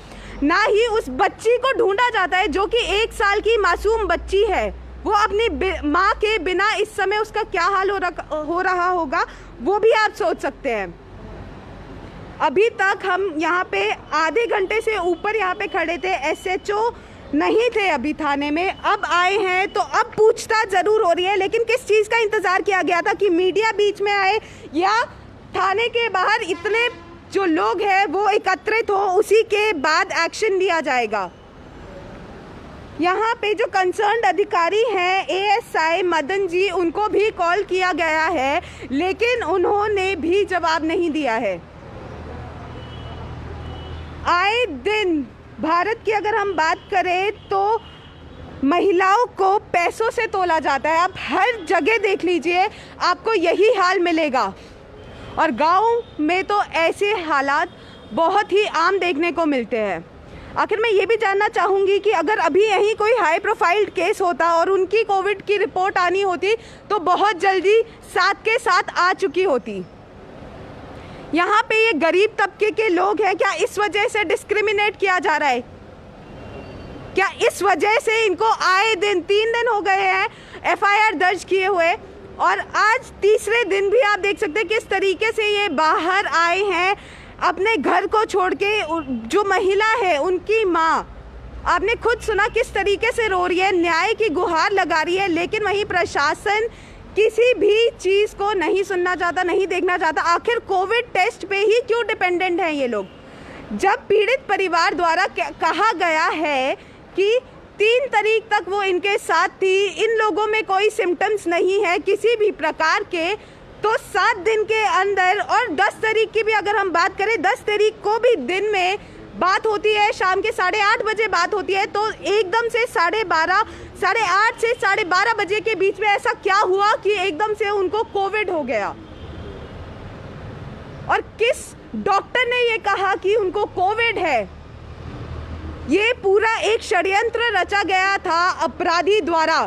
ना ही उस बच्ची को ढूंढा जाता है जो कि 1 साल की मासूम बच्ची है। वो अपनी माँ के बिना इस समय उसका क्या हाल हो रहा होगा वो भी आप सोच सकते हैं। अभी तक हम यहाँ पे आधे घंटे से ऊपर यहाँ पे खड़े थे, SHO नहीं थे अभी थाने में, अब आए हैं तो अब पूछताछ ज़रूर हो रही है। लेकिन किस चीज़ का इंतज़ार किया गया था कि मीडिया बीच में आए या थाने के बाहर इतने जो लोग हैं वो एकत्रित हो, उसी के बाद एक्शन लिया जाएगा। यहाँ पे जो कंसर्न्ड अधिकारी हैं ASI मदन जी, उनको भी कॉल किया गया है लेकिन उन्होंने भी जवाब नहीं दिया है। आए दिन भारत की अगर हम बात करें तो महिलाओं को पैसों से तोला जाता है। आप हर जगह देख लीजिए, आपको यही हाल मिलेगा। और गांव में तो ऐसे हालात बहुत ही आम देखने को मिलते हैं। आखिर मैं ये भी जानना चाहूँगी कि अगर अभी यहीं कोई हाई प्रोफाइल केस होता और उनकी कोविड की रिपोर्ट आनी होती तो बहुत जल्दी साथ के साथ आ चुकी होती। यहाँ पे ये गरीब तबके के लोग हैं, क्या इस वजह से डिस्क्रिमिनेट किया जा रहा है? क्या इस वजह से इनको आए दिन 3 दिन हो गए हैं FIR दर्ज किए हुए और आज तीसरे दिन भी आप देख सकते हैं किस तरीके से ये बाहर आए हैं अपने घर को छोड़ के। जो महिला है उनकी माँ, आपने खुद सुना किस तरीके से रो रही है, न्याय की गुहार लगा रही है, लेकिन वहीं प्रशासन किसी भी चीज़ को नहीं सुनना चाहता, नहीं देखना चाहता। आखिर कोविड टेस्ट पे ही क्यों डिपेंडेंट हैं ये लोग? जब पीड़ित परिवार द्वारा कहा गया है कि 3 तारीख तक वो इनके साथ थी, इन लोगों में कोई सिम्टम्स नहीं है किसी भी प्रकार के, तो 7 दिन के अंदर, और 10 तारीख की भी अगर हम बात करें, 10 तारीख को भी दिन में बात होती है, शाम के 8:30 बजे बात होती है, तो एकदम से 8:30 से 12:30 बजे के बीच में ऐसा क्या हुआ कि एकदम से उनको कोविड हो गया? और किस डॉक्टर ने ये कहा कि उनको कोविड है? ये पूरा एक षड्यंत्र रचा गया था अपराधी द्वारा।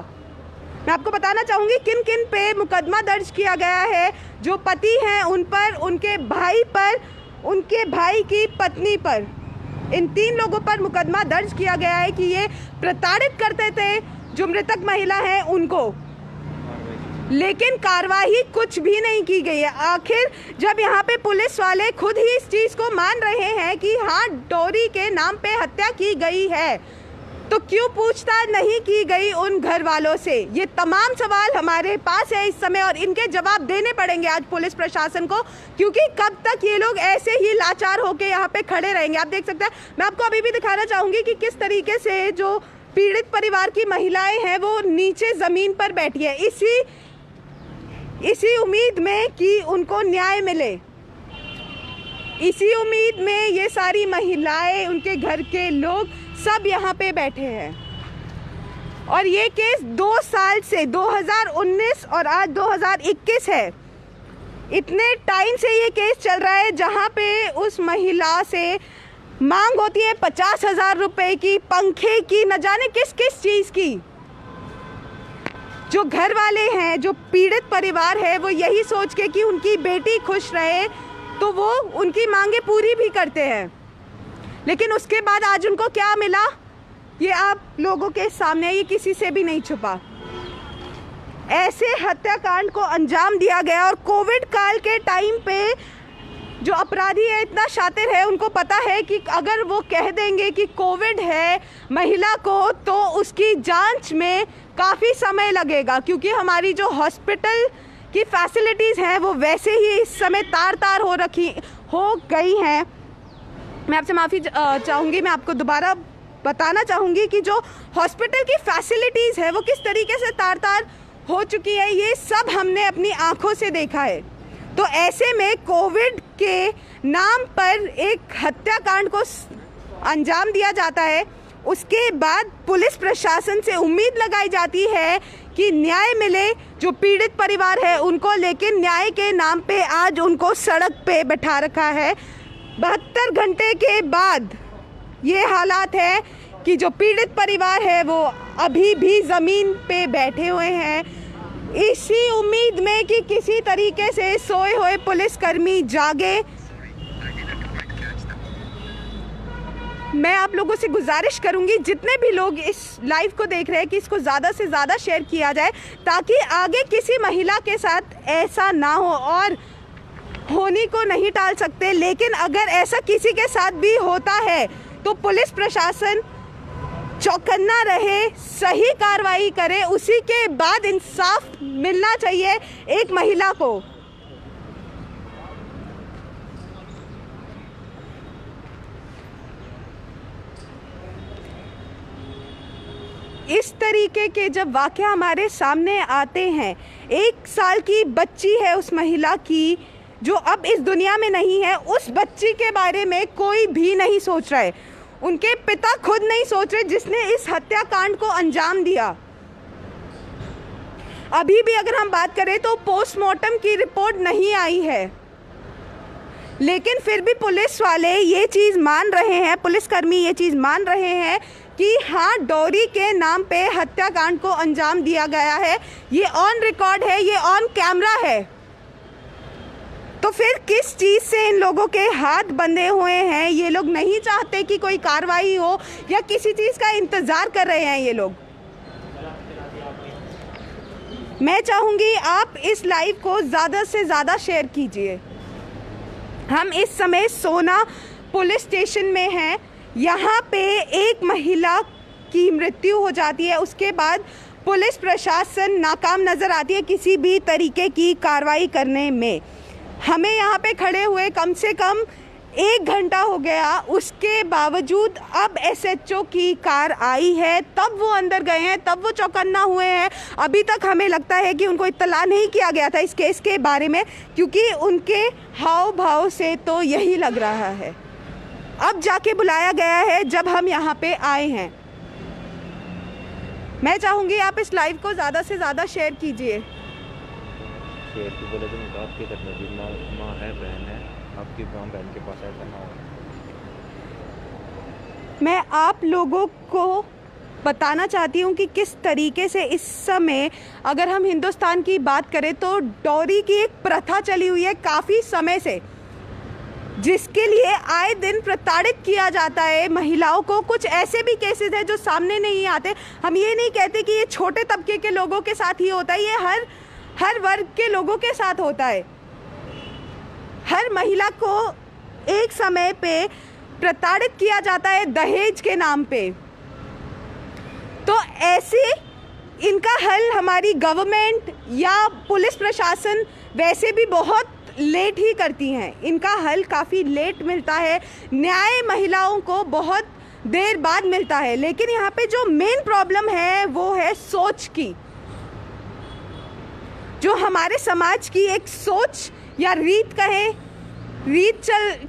मैं आपको बताना चाहूंगी किन किन पे मुकदमा दर्ज किया गया है। जो पति हैं उन पर, उनके भाई पर, उनके भाई की पत्नी पर, इन 3 लोगों पर मुकदमा दर्ज किया गया है कि ये प्रताड़ित करते थे जो मृतक महिला है उनको। लेकिन कार्रवाई कुछ भी नहीं की गई है। आखिर जब यहाँ पे पुलिस वाले खुद ही इस चीज़ को मान रहे हैं कि हाँ डॉरी के नाम पे हत्या की गई है, तो क्यों पूछताछ नहीं की गई उन घर वालों से? ये तमाम सवाल हमारे पास है इस समय और इनके जवाब देने पड़ेंगे आज पुलिस प्रशासन को, क्योंकि कब तक ये लोग ऐसे ही लाचार होके यहाँ पे खड़े रहेंगे? आप देख सकते हैं, मैं आपको अभी भी दिखाना चाहूँगी कि किस तरीके से जो पीड़ित परिवार की महिलाएं हैं वो नीचे ज़मीन पर बैठी है, इसी उम्मीद में कि उनको न्याय मिले। इसी उम्मीद में ये सारी महिलाएं, उनके घर के लोग सब यहाँ पे बैठे हैं। और ये केस 2 साल से 2019 और आज 2021 है, इतने टाइम से ये केस चल रहा है जहाँ पे उस महिला से मांग होती है 50,000 रुपए की, पंखे की, न जाने किस किस चीज़ की। जो घर वाले हैं, जो पीड़ित परिवार है, वो यही सोच के कि उनकी बेटी खुश रहे तो वो उनकी मांगे पूरी भी करते हैं। लेकिन उसके बाद आज उनको क्या मिला ये आप लोगों के सामने, ये किसी से भी नहीं छुपा। ऐसे हत्याकांड को अंजाम दिया गया और कोविड काल के टाइम पे जो अपराधी है इतना शातिर है, उनको पता है कि अगर वो कह देंगे कि कोविड है महिला को तो उसकी जांच में काफ़ी समय लगेगा, क्योंकि हमारी जो हॉस्पिटल की फैसिलिटीज़ हैं वो वैसे ही इस समय तार हो गई हैं। मैं आपसे माफ़ी चाहूँगी, मैं आपको दोबारा बताना चाहूँगी कि जो हॉस्पिटल की फैसिलिटीज़ है वो किस तरीके से तार हो चुकी है, ये सब हमने अपनी आँखों से देखा है। तो ऐसे में कोविड के नाम पर एक हत्याकांड को अंजाम दिया जाता है, उसके बाद पुलिस प्रशासन से उम्मीद लगाई जाती है कि न्याय मिले जो पीड़ित परिवार है उनको, लेकिन न्याय के नाम पे आज उनको सड़क पे बैठा रखा है। 72 घंटे के बाद ये हालात है कि जो पीड़ित परिवार है वो अभी भी ज़मीन पे बैठे हुए हैं, इसी उम्मीद में कि किसी तरीके से सोए हुए पुलिसकर्मी जागे। मैं आप लोगों से गुजारिश करूंगी, जितने भी लोग इस लाइव को देख रहे हैं, कि इसको ज़्यादा से ज़्यादा शेयर किया जाए ताकि आगे किसी महिला के साथ ऐसा ना हो। और होने को नहीं टाल सकते, लेकिन अगर ऐसा किसी के साथ भी होता है तो पुलिस प्रशासन चौकन्ना रहे, सही कार्रवाई करे, उसी के बाद इंसाफ मिलना चाहिए एक महिला को। इस तरीके के जब वाक़या हमारे सामने आते हैं, 1 साल की बच्ची है उस महिला की जो अब इस दुनिया में नहीं है, उस बच्ची के बारे में कोई भी नहीं सोच रहा है। उनके पिता खुद नहीं सोच रहे जिसने इस हत्याकांड को अंजाम दिया। अभी भी अगर हम बात करें तो पोस्टमार्टम की रिपोर्ट नहीं आई है, लेकिन फिर भी पुलिस वाले ये चीज़ मान रहे हैं, पुलिसकर्मी ये चीज़ मान रहे हैं कि हाँ डॉरी के नाम पे हत्याकांड को अंजाम दिया गया है। ये ऑन रिकॉर्ड है, ये ऑन कैमरा है। तो फिर किस चीज़ से इन लोगों के हाथ बंधे हुए हैं? ये लोग नहीं चाहते कि कोई कार्रवाई हो या किसी चीज़ का इंतज़ार कर रहे हैं ये लोग। मैं चाहूँगी आप इस लाइव को ज़्यादा से ज़्यादा शेयर कीजिए। हम इस समय सोना पुलिस स्टेशन में हैं। यहाँ पे एक महिला की मृत्यु हो जाती है, उसके बाद पुलिस प्रशासन नाकाम नज़र आती है किसी भी तरीके की कार्रवाई करने में। हमें यहाँ पे खड़े हुए कम से कम 1 घंटा हो गया, उसके बावजूद अब एसएचओ की कार आई है, तब वो अंदर गए हैं, तब वो चौकन्ना हुए हैं। अभी तक हमें लगता है कि उनको इत्तला नहीं किया गया था इस केस के बारे में, क्योंकि उनके हाव भाव से तो यही लग रहा है। अब जाके बुलाया गया है जब हम यहाँ पे आए हैं। मैं चाहूँगी आप इस लाइव को ज़्यादा से ज़्यादा शेयर कीजिए। शेयर तो बोले तो आपके करने की माँ है, बहन है, आपकी माँ बहन के पास ऐसा ना हो। मैं आप लोगों को बताना चाहती हूँ कि किस तरीके से इस समय अगर हम हिंदुस्तान की बात करें तो डॉरी की एक प्रथा चली हुई है काफ़ी समय से, जिसके लिए आए दिन प्रताड़ित किया जाता है महिलाओं को। कुछ ऐसे भी केसेस हैं जो सामने नहीं आते। हम ये नहीं कहते कि ये छोटे तबके के लोगों के साथ ही होता है, ये हर वर्ग के लोगों के साथ होता है। हर महिला को एक समय पे प्रताड़ित किया जाता है दहेज के नाम पे। तो ऐसे इनका हल हमारी गवर्नमेंट या पुलिस प्रशासन वैसे भी बहुत लेट ही करती हैं। इनका हल काफ़ी लेट मिलता है, न्याय महिलाओं को बहुत देर बाद मिलता है। लेकिन यहाँ पे जो मेन प्रॉब्लम है वो है सोच की, जो हमारे समाज की एक सोच या रीत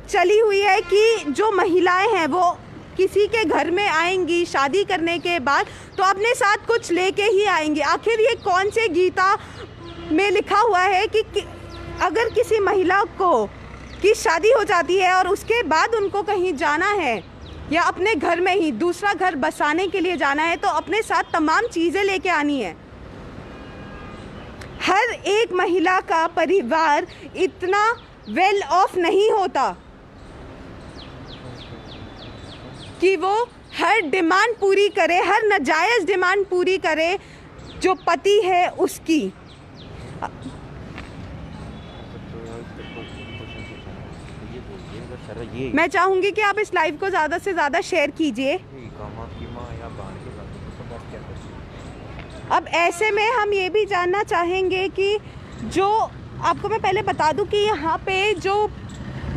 चली हुई है कि जो महिलाएं हैं वो किसी के घर में आएंगी शादी करने के बाद तो अपने साथ कुछ लेके ही आएंगी। आखिर ये कौन से गीता में लिखा हुआ है कि अगर किसी महिला की शादी हो जाती है और उसके बाद उनको कहीं जाना है या अपने घर में ही दूसरा घर बसाने के लिए जाना है तो अपने साथ तमाम चीज़ें लेके आनी है। हर एक महिला का परिवार इतना वेल ऑफ नहीं होता कि वो हर डिमांड पूरी करे, हर नाजायज़ डिमांड पूरी करे जो पति है उसकी। मैं चाहूँगी कि आप इस लाइव को ज़्यादा से ज़्यादा शेयर कीजिए। अब ऐसे में हम ये भी जानना चाहेंगे कि जो आपको मैं पहले बता दूं कि यहाँ पे जो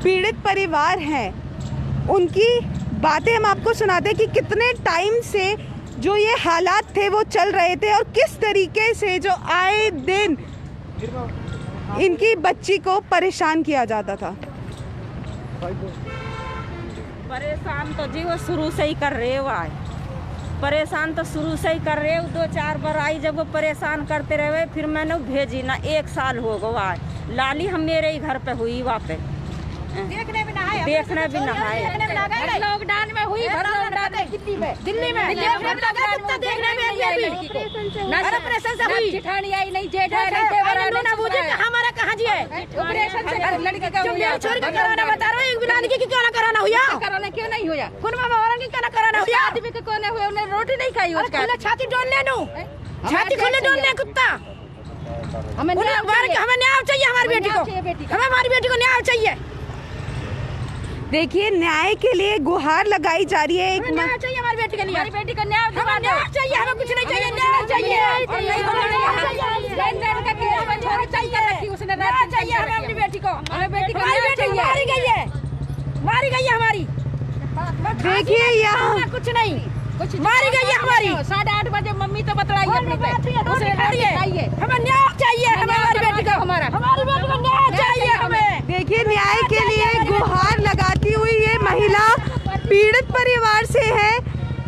पीड़ित परिवार हैं उनकी बातें हम आपको सुनाते हैं कि कितने टाइम से जो ये हालात थे वो चल रहे थे और किस तरीके से जो आए दिन इनकी बच्ची को परेशान किया जाता था। परेशान तो जी वो शुरू से ही कर रहे हो, परेशान तो शुरू से ही कर रहे हो। 2-4 बार आई जब वो परेशान करते रहे, फिर मैंने भेजी ना। 1 साल हो गया लाली हम मेरे ही घर पे हुई वहाँ पे देखने भी नहाए लॉकडाउन में हुई दिल्ली में देखने में ऑपरेशन से हुई जेठानी आई नहीं हमारा कहाँ जी है ऑपरेशन से लड़की का छोरी का कराना बता रहा हूँ। बिना की क्यों ना कराना हुआ, कराना क्यों नहीं हुआ, खून में औरंग की क्यों ना कराना हुआ, आदमी के कोने हुए उन्हें रोटी नहीं खाई उसका छाती डोल ले नू छाती खोले डोल ले कुत्ता। हमें न्याय चाहिए हमारी बेटी को, हमें हमारी बेटी को न्याय चाहिए। देखिए न्याय के लिए गुहार लगाई जा रही है। न्याय चाहिए हमारी बेटी के लिए, हमारी बेटी को न्याय चाहिए, हमें कुछ नहीं चाहिए, न्याय चाहिए। उसने न्याय चाहिए हमें अपनी बेटी को, हमें बेटी को मारी गई है हमारी। देखिए यहाँ कुछ नहीं कुछ मारी गई है हमारी। 8:30 बजे मम्मी तो बतलाई अपने पे हमें न्याय चाहिए, हमारी बेटी को हमारी बेटी को न्याय चाहिए हमें। देखिए न्याय के लिए गुहार लगाती हुई ये महिला पीड़ित परिवार से है,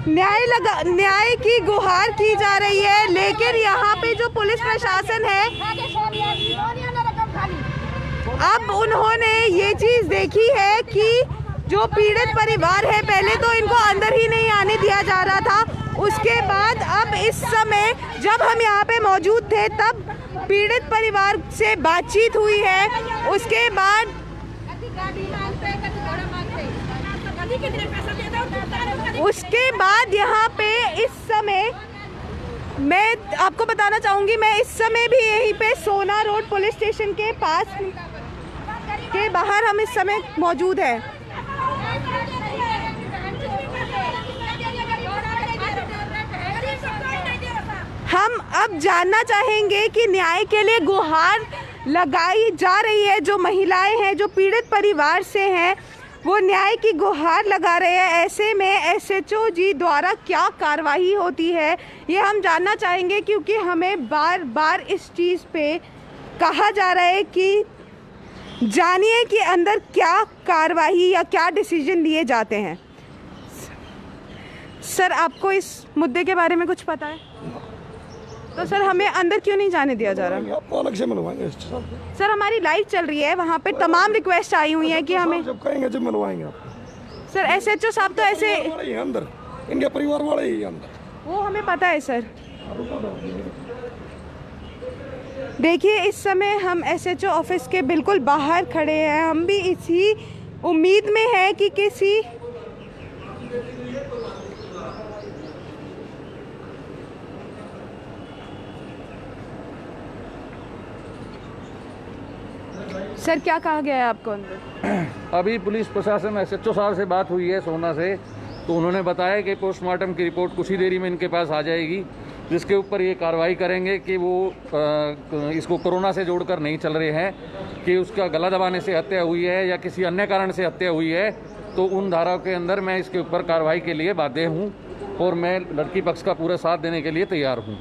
न्याय की गुहार की जा रही है। लेकिन यहाँ पे जो पुलिस प्रशासन है अब उन्होंने ये चीज देखी है कि जो पीड़ित परिवार है पहले तो इनको अंदर ही नहीं आने दिया जा रहा था, उसके बाद अब इस समय जब हम यहाँ पे मौजूद थे तब पीड़ित परिवार से बातचीत हुई है। उसके बाद यहाँ पे इस समय मैं आपको बताना चाहूँगी, मैं इस समय भी यहीं पे सोना रोड पुलिस स्टेशन के पास के बाहर हम इस समय मौजूद हैं। हम अब जानना चाहेंगे कि न्याय के लिए गुहार लगाई जा रही है। जो महिलाएं हैं जो पीड़ित परिवार से हैं वो न्याय की गुहार लगा रहे हैं। ऐसे में SHO जी द्वारा क्या कार्रवाई होती है ये हम जानना चाहेंगे, क्योंकि हमें बार बार इस चीज़ पे कहा जा रहा है कि जानिए कि अंदर क्या कार्रवाई या क्या डिसीजन लिए जाते हैं। सर, आपको इस मुद्दे के बारे में कुछ पता है? तो सर, हमें अंदर क्यों नहीं जाने दिया जा रहा? आपको अलग से मिलवाएंगे। सर, हमारी लाइव चल रही है, वहाँ पे तमाम रिक्वेस्ट आई हुई है कि हमें जब कहेंगे जब मिलवाएंगे आपको। सर, SHO साहब तो ऐसे अंदर, इनके परिवार वाले ही अंदर, वो हमें पता है सर। देखिए, इस समय हम SHO ऑफिस के बिल्कुल बाहर खड़े हैं। हम भी इसी उम्मीद में हैं कि किसी सर, क्या कहा गया है आपको अंदर? अभी पुलिस प्रशासन SHO साहब से बात हुई है सोना से, तो उन्होंने बताया कि पोस्टमार्टम की रिपोर्ट कुछ ही देरी में इनके पास आ जाएगी, जिसके ऊपर ये कार्रवाई करेंगे कि वो इसको कोरोना से जोड़कर नहीं चल रहे हैं, कि उसका गला दबाने से हत्या हुई है या किसी अन्य कारण से हत्या हुई है, तो उन धाराओं के अंदर मैं इसके ऊपर कार्रवाई के लिए बाध्य हूँ और मैं लड़की पक्ष का पूरा साथ देने के लिए तैयार हूँ।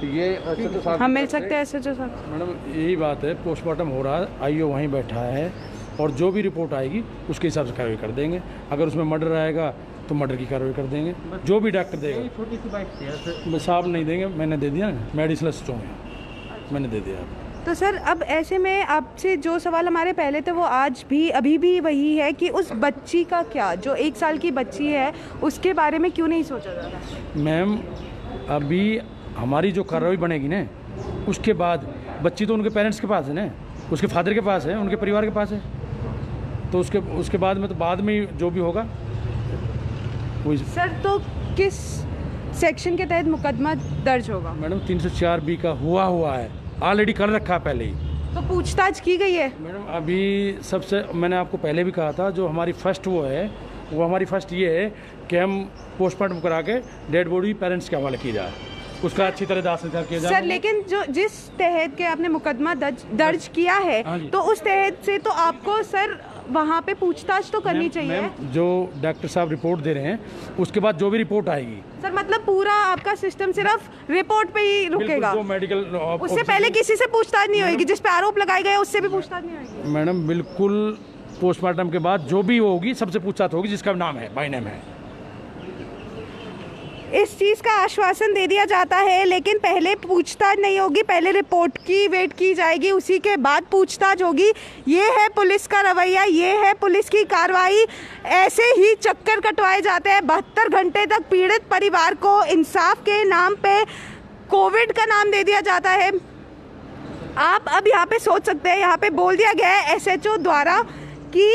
ये SHO साहब हम मिल सकते हैं SHO साहब? मैडम, यही बात है, पोस्टमार्टम हो रहा है, आईओ वहीं बैठा है और जो भी रिपोर्ट आएगी उसके हिसाब से कार्रवाई कर देंगे। अगर उसमें मर्डर आएगा तो मर्डर की कार्रवाई कर देंगे, जो भी डॉक्टर देगा। छोटी सी बाइट थी, साहब नहीं देंगे, मैंने दे दिया ना, मेडिसिनल स्टोर मैंने दे दिया। तो सर, अब ऐसे में आपसे जो सवाल हमारे पहले थे वो आज भी अभी भी वही है कि उस बच्ची का क्या, जो 1 साल की बच्ची है, उसके बारे में क्यों नहीं सोचा जा रहा? मैम, अभी हमारी जो कार्रवाई बनेगी ना, उसके बाद बच्ची तो उनके पेरेंट्स के पास है ना, उसके फादर के पास है, उनके परिवार के पास है, तो उसके बाद में तो बाद में जो भी होगा वही। सर, तो किस सेक्शन के तहत मुकदमा दर्ज होगा? मैडम, 304B का हुआ है, ऑलरेडी कर रखा है पहले ही। तो पूछताछ की गई है? मैडम, अभी सबसे मैंने आपको पहले भी कहा था, जो हमारी फर्स्ट वो हमारी फर्स्ट ये है कि हम पोस्टमार्टम करा के डेड बॉडी पेरेंट्स के हवाले की जाए, उसका अच्छी तरह दाखिल किया जाए। सर, लेकिन जो जिस तहत के आपने मुकदमा दर्ज किया है, तो उस तहत से तो आपको सर वहाँ पे पूछताछ तो करनी चाहिए। जो डॉक्टर साहब रिपोर्ट दे रहे हैं, उसके बाद जो भी रिपोर्ट आएगी। सर, मतलब पूरा आपका सिस्टम सिर्फ रिपोर्ट पे ही रुकेगा? जो मेडिकल उससे पहले किसी से पूछताछ नहीं होगी? जिस पे आरोप लगाए गए उससे भी पूछताछ नहीं होगी? मैडम, बिल्कुल पोस्टमार्टम के बाद जो भी होगी सबसे पूछताछ होगी, जिसका नाम है, बाय नेम है। इस चीज़ का आश्वासन दे दिया जाता है, लेकिन पहले पूछताछ नहीं होगी, पहले रिपोर्ट की वेट की जाएगी, उसी के बाद पूछताछ होगी। ये है पुलिस का रवैया, ये है पुलिस की कार्रवाई। ऐसे ही चक्कर कटवाए जाते हैं 72 घंटे तक। पीड़ित परिवार को इंसाफ के नाम पे कोविड का नाम दे दिया जाता है। आप अब यहाँ पे सोच सकते हैं, यहाँ पे बोल दिया गया है SHO द्वारा कि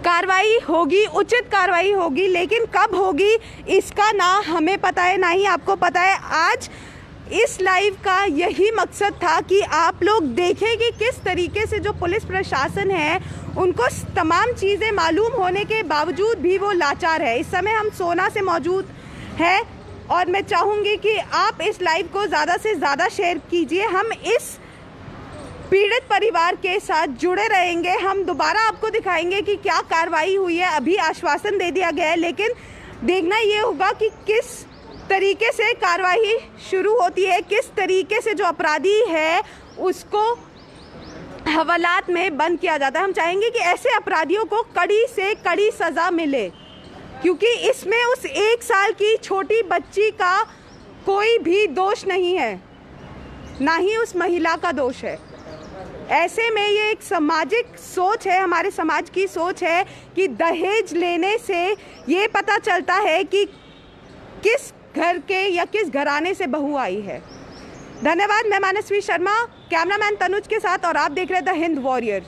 कार्रवाई होगी, उचित कार्रवाई होगी, लेकिन कब होगी इसका ना हमें पता है ना ही आपको पता है। आज इस लाइव का यही मकसद था कि आप लोग देखें कि किस तरीके से जो पुलिस प्रशासन है, उनको तमाम चीज़ें मालूम होने के बावजूद भी वो लाचार है। इस समय हम सोना से मौजूद हैं और मैं चाहूँगी कि आप इस लाइव को ज़्यादा से ज़्यादा शेयर कीजिए। हम इस पीड़ित परिवार के साथ जुड़े रहेंगे, हम दोबारा आपको दिखाएंगे कि क्या कार्रवाई हुई है। अभी आश्वासन दे दिया गया है, लेकिन देखना ये होगा कि किस तरीके से कार्रवाई शुरू होती है, किस तरीके से जो अपराधी है उसको हवालात में बंद किया जाता है। हम चाहेंगे कि ऐसे अपराधियों को कड़ी से कड़ी सज़ा मिले, क्योंकि इसमें उस 1 साल की छोटी बच्ची का कोई भी दोष नहीं है, ना ही उस महिला का दोष है। ऐसे में ये एक सामाजिक सोच है, हमारे समाज की सोच है कि दहेज लेने से ये पता चलता है कि किस घर के या किस घराने से बहू आई है। धन्यवाद। मैं मानसवी शर्मा, कैमरामैन तनुज के साथ, और आप देख रहे थे द हिंद वॉरियर।